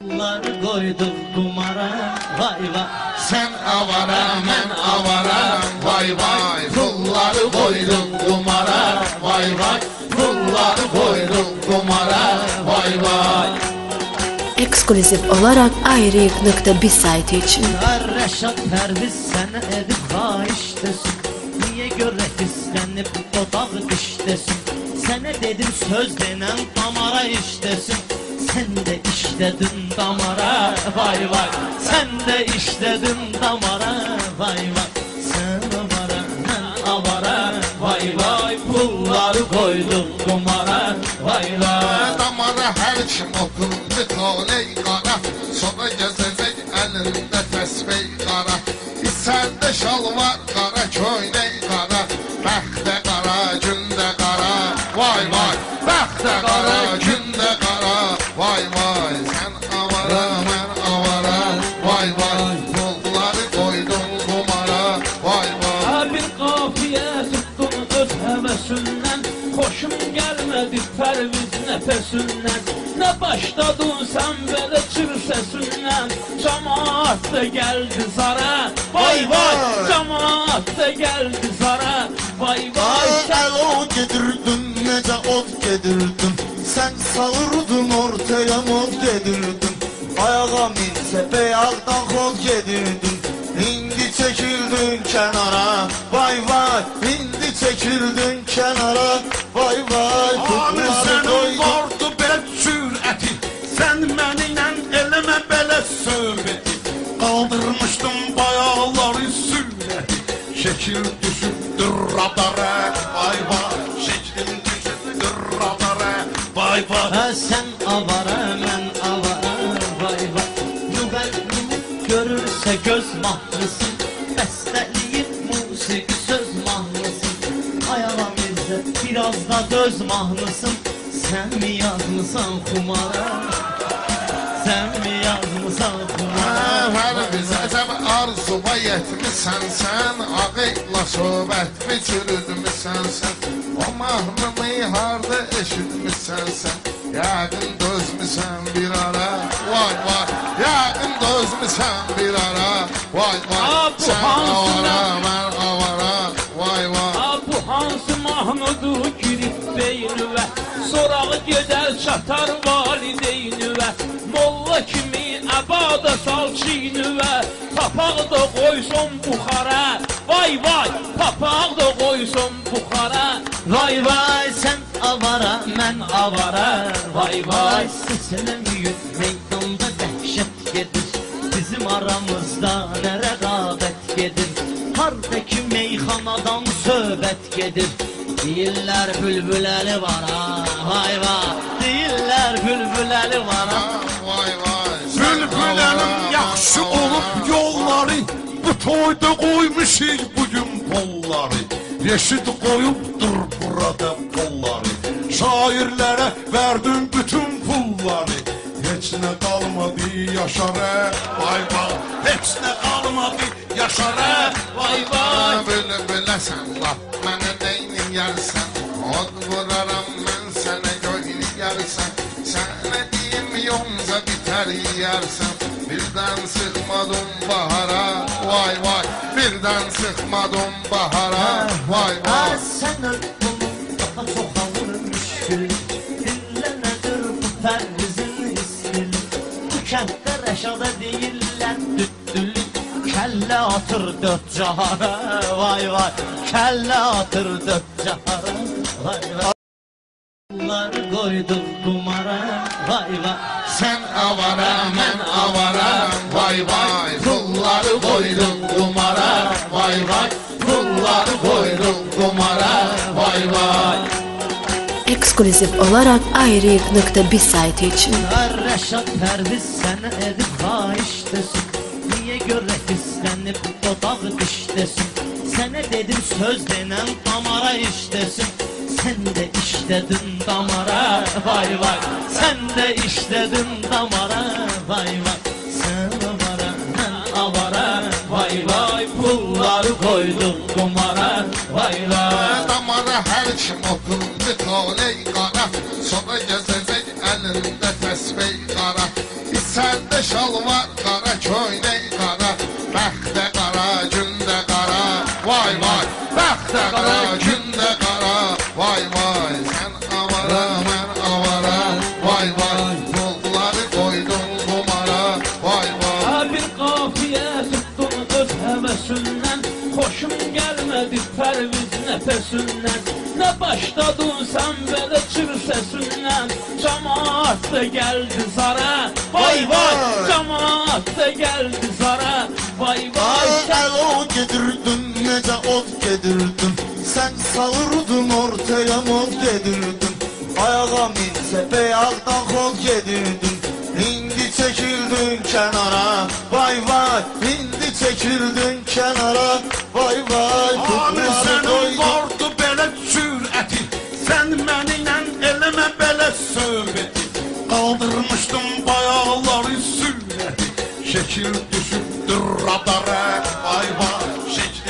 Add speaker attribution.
Speaker 1: Pullar koyduk kumara, vay vay.
Speaker 2: Sen avara, mən avara, vay vay. Pulları koyduk kumara, vay vay. Pulları koyduk kumara, vay vay.
Speaker 3: Ekskluzif olarak ayrı.bir sayti için.
Speaker 1: Reşat Perviz sen edip haiştesin. Niye göre hislenip odak iştesin. Sana dedim söz denen damara iştesin. Sen de işledin damara, vay vay. Sen de işledin damara, vay vay. Sen avara, ben avara, vay vay. Pulları koyduk kumara, vay vay.
Speaker 2: Damara her kim oturdu taley qara. Sonra gezecek elinde tesbih qara. Sende şal var qara, köynək qara. Bəxtə qara, gündə qara, vay vay. Bəxtə qara, gündə qara, vay vay. Sen avara, mən avara, vay vay. Pulları koydum kumara, vay vay.
Speaker 1: Bir kafiye tuttum öz hevesinden. Hoşum gelmedi Perviz nefesinden. Ne başladın sen böyle çır sesinden. Cemaat da geldi zara, vay vay. Cemaat da geldi zara, vay vay.
Speaker 2: Sen o gedirdin, nece ot gedirdin. Sen savurdun ortaya mod gedirdin. Ayağa minse beyazdan kol gedirdin. İndi çekildin kenara, vay vay. İndi çekildin kenara, vay vay.
Speaker 4: Abi senin vardı belə sürəti. Sən mənimlə eləmə belə söhbəti. Qaldırmışdım bayaqları sürəti. Şekil düşübdür radara, vay vay. Şeklim düşübdür radara, vay vay.
Speaker 1: Ha sen avara, ben avara, vay vay. Müğennini görürse göz mahlısın. Besteleyip musiki söz mahlısın. Ayağım izzet biraz da döz mahlısın. Sen mi yazmışsan kumara? Sen mi yazmışsan kumara?
Speaker 2: Hər biz əcəb arzuma yetmişsən sən. Ağıyla söhbətmi çürüdmüşsən sən. O mahnını harda eşitmişsən sən. Yəqin dözmüşsən bir ara, vay vay. Yəqin dözmüşsən bir ara, vay vay. Sen avara, mən avara, vay vay.
Speaker 1: Bu hansı mahnıdır girib beynivə. Sorağı gedər çatar valideynivə. Molla kimi əbada sal çiynivə. Papaq da qoysun buxara, vay vay. Papaq da qoysun buxara, vay vay. Sen avara, mən avara, vay vay. Seçilemiyor meydanda dəhşət gedir. Bizim aramızda nə rəqabət gedir. Hardaki meyxanadan söhbət gedir. Deyirlər bülbüləli var ha, vay vay. Deyirlər bülbüləli var ha,
Speaker 2: Vay vay.
Speaker 4: Bülbüləlim yaxşı olub yolları. Bu toyda qoymuşuz bugün polları. Reşit qoyubdur burada polları. Şairlərə verdin bütün pulları. Heç nə qalmadı yaşara, vay vay. Heç nə qalmadı yaşara, vay vay.
Speaker 2: Bülbüləsən laf, mənə neyini yersən. Od vuraram mən sənə göyünü yersən. Sənə deyim yonca biter yersən. Birdən sıxmadım bahara, vay vay. Birdən sıxmadım bahara, vay vay.
Speaker 1: Sen öldün daha çok alır müşkül. Dinle nedir bu Perviz'in ismi? Bu kentte Reşat'a değiller düttülük. Kelle atır dört cahara, vay vay. Kelle atır dört cahara, vay vay. Pullar koyduk kumara, vay vay.
Speaker 2: Sen avara, mən avara, vay vay. Pulları koydum kumara, vay vay. Pulları koydum kumara, vay vay.
Speaker 3: Ekskluzif olarak ayrı.bir sayti için.
Speaker 1: Reşat Perviz sen edip haiştesin. Niye göre hislenip odak iştesin. Sana dedim söz denen damara iştesin. Sen de işledin damara, vay vay. Sen de işledin damara, vay vay. Sen avara, ben avara, vay vay. Pulları koyduk kumara, vay vay.
Speaker 2: Damara her kim oturdu taley qara. Sonra gezecek elinde tesbih qara. Səndə şalvar qara, köynək qara, bəxtə qara, gündə qara, vay vay. Bəxtə qara, gündə qara, vay vay. Sən avara, mən avara, vay vay. Pulları qoydun qumara, vay vay.
Speaker 1: Bir qafiyə tutdun öz həvəsindən, xoşum gəlmədi pərviz nəfəsindən. Nə başladın sən belə çır səsindən, cəmaat da gəldi zara, vay vay. Cəmaat da gəldi zara, vay vay.
Speaker 5: Əlo gedirdin, necə od gedirdin, sən salırdın ortaya mod gedirdin. Ayağa minsə beyazdan xod gedirdin, indi çəkildin kənara, vay vay. İndi çəkildin kənara, vay vay.
Speaker 4: Abi sənin vardı belə cürəti, sən mənimlə eləmə belə söhbəti. Qaldırmışdım bayaqları sürəti, şəkil düşübdür radara,